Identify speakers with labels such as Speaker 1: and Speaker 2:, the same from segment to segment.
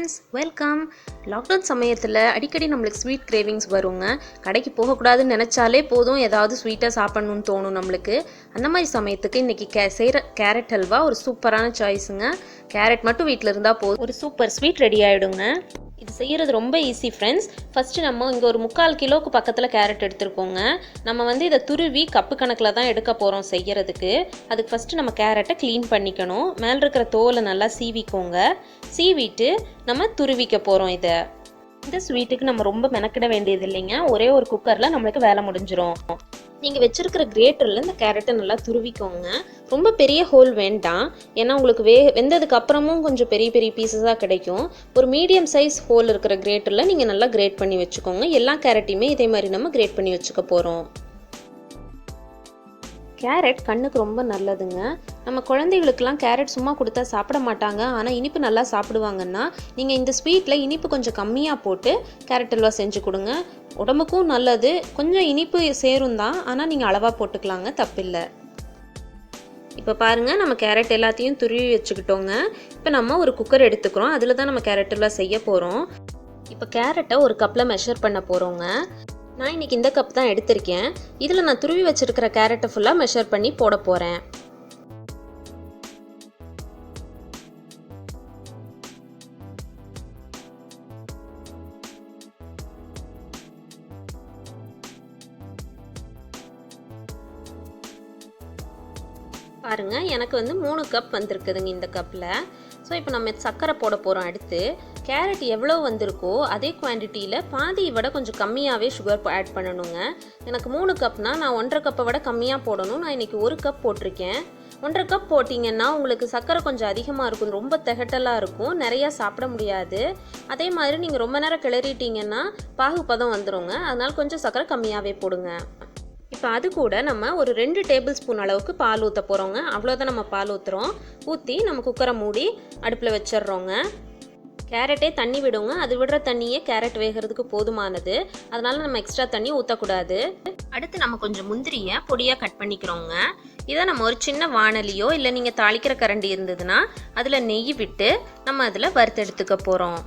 Speaker 1: Friends, welcome. Lockdown சமயத்தில் அடிக்கடி நம்மளுக்கு ஸ்வீட் கிரேவிங்ஸ் வருங்க. கடைக்கு போகக்கூடாதுன்னு நினச்சாலே போதும், ஏதாவது ஸ்வீட்டாக சாப்பிட்ணுன்னு தோணும் நம்மளுக்கு. அந்த மாதிரி சமயத்துக்கு இன்றைக்கி செய்கிற கேரட் ஹல்வா ஒரு சூப்பரான சாய்ஸுங்க. கேரட் மட்டும் வீட்டில் இருந்தால் போதும், ஒரு சூப்பர் ஸ்வீட் ரெடி ஆகிடுங்க. இது செய்கிறது ரொம்ப ஈஸி ஃப்ரெண்ட்ஸ். ஃபஸ்ட்டு நம்ம இங்கே ஒரு 3/4 கிலோவுக்கு பக்கத்தில் கேரட் எடுத்துருக்கோங்க. நம்ம இதை துருவி கப்பு கணக்கில் தான் எடுக்க போகிறோம் செய்கிறதுக்கு. அதுக்கு ஃபஸ்ட்டு நம்ம கேரட்டை க்ளீன் பண்ணிக்கணும். மேலே இருக்கிற தோலை நல்லா சீவிக்கோங்க. சீவிட்டு நம்ம துருவிக்க போகிறோம். இந்த ஸ்வீட்டுக்கு நம்ம ரொம்ப மெனக்கிட வேண்டியது இல்லைங்க. ஒரே ஒரு குக்கரில் நம்மளுக்கு வேலை முடிஞ்சிடும். நீங்கள் வச்சுருக்கிற கிரேட்டரில் இந்த கேரட்டை நல்லா துருவிக்கோங்க. ரொம்ப பெரிய ஹோல் வேண்டாம், ஏன்னா உங்களுக்கு வெந்ததுக்கு அப்புறமும் கொஞ்சம் பெரிய பெரிய பீசஸாக கிடைக்கும். ஒரு மீடியம் சைஸ் ஹோல் இருக்கிற கிரேட்டரில் நீங்கள் நல்லா கிரேட் பண்ணி வச்சுக்கோங்க. எல்லா கேரட்டையுமே இதே மாதிரி நம்ம கிரேட் பண்ணி வச்சுக்க போகிறோம். கேரட் கண்ணுக்கு ரொம்ப நல்லதுங்க. நம்ம குழந்தைகளுக்கெல்லாம் கேரட் சும்மா கொடுத்தா சாப்பிட மாட்டாங்க, ஆனால் இனிப்பு நல்லா சாப்பிடுவாங்கன்னா நீங்கள் இந்த ஸ்வீட்டில் இனிப்பு கொஞ்சம் கம்மியாக போட்டு கேரட் அல்வா செஞ்சு கொடுங்க. உடம்புக்கும் நல்லது. கொஞ்சம் இனிப்பு சேரும் தான், ஆனால் நீங்கள் அளவாக போட்டுக்கலாங்க, தப்பில்லை. இப்போ பாருங்கள், நம்ம கேரட் எல்லாத்தையும் துருவி வச்சுக்கிட்டோங்க. இப்போ நம்ம ஒரு குக்கர் எடுத்துக்கிறோம். அதில் தான் நம்ம கேரட் அல்வா செய்ய போகிறோம். இப்போ கேரட்டை ஒரு கப்பில் மெஷர் பண்ண போகிறோங்க. நான் இன்றைக்கி இந்த கப் தான் எடுத்திருக்கேன். இதில் நான் துருவி வச்சுருக்கிற கேரட்டை ஃபுல்லாக மெஷர் பண்ணி போட போகிறேன். பாருங்க, எனக்கு 3 கப் வந்திருக்குதுங்க இந்த கப்பில். ஸோ இப்போ நம்ம சர்க்கரை போட போகிறோம். அடுத்து கேரட் எவ்வளோ வந்திருக்கோ அதே குவான்டிட்டியில் பாதியை விட கொஞ்சம் கம்மியாகவே சுகர் ஆட் பண்ணணுங்க. எனக்கு 3 கப்னால் நான் 1.5 கப்பை விட கம்மியாக போடணும். நான் இன்றைக்கி 1 கப் போட்டிருக்கேன். 1.5 கப் போட்டிங்கன்னா உங்களுக்கு சர்க்கரை கொஞ்சம் அதிகமாக இருக்கும், ரொம்ப திகட்டலாக இருக்கும், நிறையா சாப்பிட முடியாது. அதே மாதிரி நீங்கள் ரொம்ப நேரம் கிளறிட்டிங்கன்னா பாகுபதம் வந்துடுங்க. அதனால் கொஞ்சம் சர்க்கரை கம்மியாகவே போடுங்க. இப்போ அது கூட நம்ம ஒரு 2 டேபிள் ஸ்பூன் அளவுக்கு பால் ஊற்ற போகிறோங்க. அவ்வளோதான் நம்ம பால் ஊற்றுறோம். ஊற்றி நம்ம குக்கரை மூடி அடுப்பில் வச்சிடுறோங்க. கேரட்டே தண்ணி விடுங்க. அது விடுற தண்ணியே கேரட் வேகிறதுக்கு போதுமானது. அதனால் நம்ம எக்ஸ்ட்ரா தண்ணி ஊற்றக்கூடாது. அடுத்து நம்ம கொஞ்சம் முந்திரியை பொடியாக கட் பண்ணிக்கிறோங்க. இதை நம்ம ஒரு சின்ன வாணலியோ இல்லை நீங்கள் தாளிக்கிற கரண்டி இருந்ததுன்னா அதில் நெய் விட்டு நம்ம அதில் வறுத்து எடுத்துக்க போகிறோம்.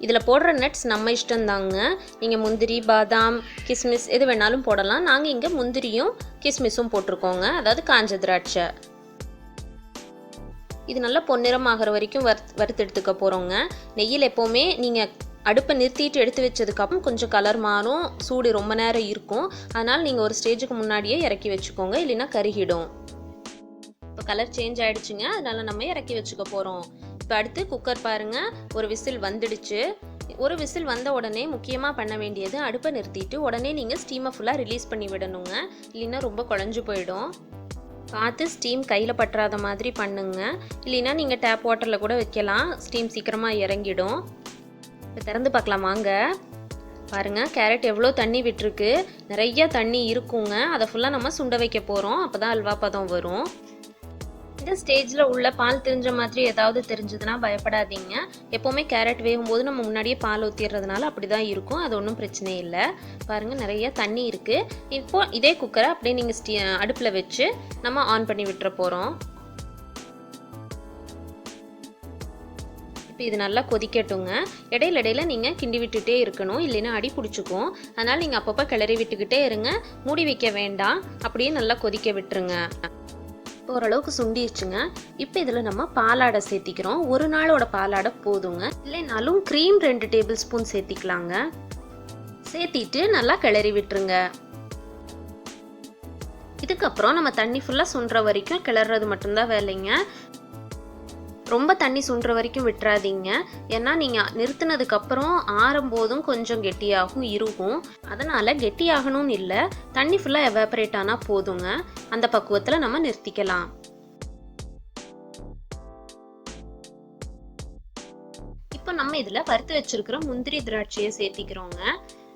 Speaker 1: இதில் போடுற நட்ஸ் நம்ம இஷ்டம்தாங்க. நீங்கள் முந்திரி, பாதாம், கிஸ்மிஸ் எது வேணாலும் போடலாம். நாங்கள் இங்கே முந்திரியும் கிஸ்மிஸும் போட்டிருக்கோங்க, அதாவது காஞ்ச திராட்சை. இது நல்லா பொன்னிறமாகிற வரைக்கும் வறுத்து எடுத்துக்க போகிறோங்க. நெய்யில் எப்போவுமே நீங்கள் அடுப்பை நிறுத்திட்டு எடுத்து வச்சதுக்கப்புறம் கொஞ்சம் கலர் மாறும், சூடு ரொம்ப நேரம் இருக்கும். அதனால் நீங்கள் ஒரு ஸ்டேஜுக்கு முன்னாடியே இறக்கி வச்சுக்கோங்க, இல்லைன்னா கருகிடும். இப்போ கலர் சேஞ்ச் ஆகிடுச்சுங்க, அதனால் நம்ம இறக்கி வச்சுக்க போகிறோம். இப்போ அடுத்து குக்கர் பாருங்கள், ஒரு விசில் வந்துடுச்சு. ஒரு விசில் வந்த உடனே முக்கியமாக பண்ண வேண்டியது அடுப்பை நிறுத்திட்டு உடனே நீங்கள் ஸ்டீமை ஃபுல்லாக ரிலீஸ் பண்ணி விடணுங்க, இல்லைன்னா ரொம்ப குழஞ்சு போயிடும். பார்த்து ஸ்டீம் கையில் பற்றாத மாதிரி பண்ணுங்க, இல்லைன்னா நீங்கள் டேப் வாட்டரில் கூட வைக்கலாம், ஸ்டீம் சீக்கிரமாக இறங்கிடும். இப்போ திறந்து பார்க்கலாம் வாங்க. பாருங்கள், கேரட் எவ்வளோ தண்ணி விட்டுருக்கு, நிறையா தண்ணி இருக்குங்க. அதை ஃபுல்லாக நம்ம சுண்ட வைக்க போகிறோம். அப்போ தான் அல்வா பதம் வரும். இந்த ஸ்டேஜில் உள்ள பால் தெரிஞ்ச மாதிரி ஏதாவது தெரிஞ்சதுன்னா பயப்படாதீங்க. எப்போவுமே கேரட் வேகும்போது நம்ம முன்னாடியே பால் ஊற்றிடுறதுனால அப்படி தான் இருக்கும், அது ஒன்றும் பிரச்சனை இல்லை. பாருங்கள், நிறைய தண்ணி இருக்குது. இப்போது இதே குக்கரை அப்படியே நீங்கள் அடுப்பில் வச்சு நம்ம ஆன் பண்ணி விட்டுற போகிறோம். இப்போ இது நல்லா கொதிக்கட்டுங்க. இடையில நீங்கள் கிண்டி விட்டுட்டே இருக்கணும், இல்லைன்னா அடி பிடிச்சிக்கும். அதனால் நீங்கள் அப்பப்போ கிளறி விட்டுக்கிட்டே இருங்க. மூடி வைக்க வேண்டாம், அப்படியே நல்லா கொதிக்க விட்டுருங்க. இப்போ ஓரளவுக்கு சுண்டிடுச்சுங்க. இப்போ இதில் நம்ம பாலாடை சேர்த்திக்கிறோம். ஒரு நாளோட பாலாடை போதுங்க, இல்லைனாலும் க்ரீம் 2 டேபிள் ஸ்பூன் சேர்த்திக்கலாங்க. சேர்த்திட்டு நல்லா கிளறி விட்டுருங்க. இதுக்கப்புறம் நம்ம தண்ணி ஃபுல்லாக சுண்டுற வரைக்கும் கிளறது மட்டும்தான் வேலைங்க. ரொம்ப தண்ணி சுண்டுற வரைக்கும் விட்டுறாதீங்க, ஏன்னா நீங்கள் நிறுத்தினதுக்கப்புறம் ஆறும்போதும் கொஞ்சம் கெட்டியாகும், இருக்கும். அதனால் கெட்டியாகணும்னு இல்லை, தண்ணி ஃபுல்லாக எவாபரேட் ஆனால் போதுங்க. அந்த பக்குவத்தில் நம்ம நிறுத்திக்கலாம். இப்போ நம்ம இதில் வறுத்து வச்சிருக்கிற முந்திரி திராட்சையை சேர்த்திக்கிறோங்க.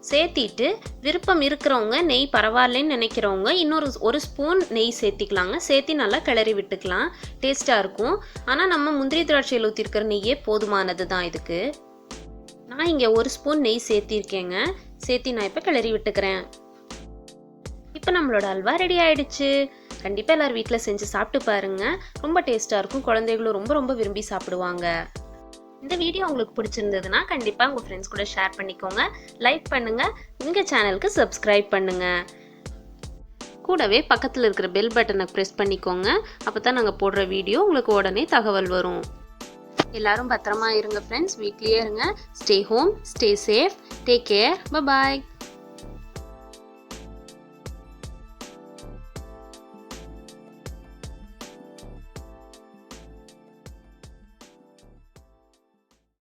Speaker 1: சேர்த்திட்டு விருப்பம் இருக்கிறவங்க நெய் பரவாயில்லன்னு நினைக்கிறவங்க ஒரு ஸ்பூன் நெய் சேர்த்திக்கலாங்க. சேர்த்தி நல்லா கிளறி விட்டுக்கலாம், டேஸ்ட்டாக இருக்கும். ஆனால் நம்ம முந்திரி திராட்சையில் ஊற்றிருக்கிற நெய்யே போதுமானது தான் இதுக்கு. நான் இங்கே 1 ஸ்பூன் நெய் சேர்த்திருக்கேங்க. சேர்த்தி நான் இப்போ கிளறி விட்டுக்கிறேன். இப்போ நம்மளோட அல்வா ரெடி ஆயிடுச்சு. கண்டிப்பாக எல்லாரும் வீட்டில் செஞ்சு சாப்பிட்டு பாருங்கள், ரொம்ப டேஸ்ட்டாக இருக்கும். குழந்தைகளும் ரொம்ப ரொம்ப விரும்பி சாப்பிடுவாங்க. இந்த வீடியோ உங்களுக்கு பிடிச்சிருந்ததுன்னா கண்டிப்பாக உங்கள் ஃப்ரெண்ட்ஸ் கூட ஷேர் பண்ணிக்கோங்க, லைக் பண்ணுங்கள், எங்கள் சேனலுக்கு சப்ஸ்கிரைப் பண்ணுங்கள். கூடவே பக்கத்தில் இருக்கிற பெல் பட்டனை ப்ரெஸ் பண்ணிக்கோங்க. அப்போ தான் நாங்கள் போடுற வீடியோ உங்களுக்கு உடனே தகவல் வரும். எல்லாரும் பத்திரமா இருங்க ஃப்ரெண்ட்ஸ், வீட்லேயே இருங்க. Stay home, stay safe, take care, by.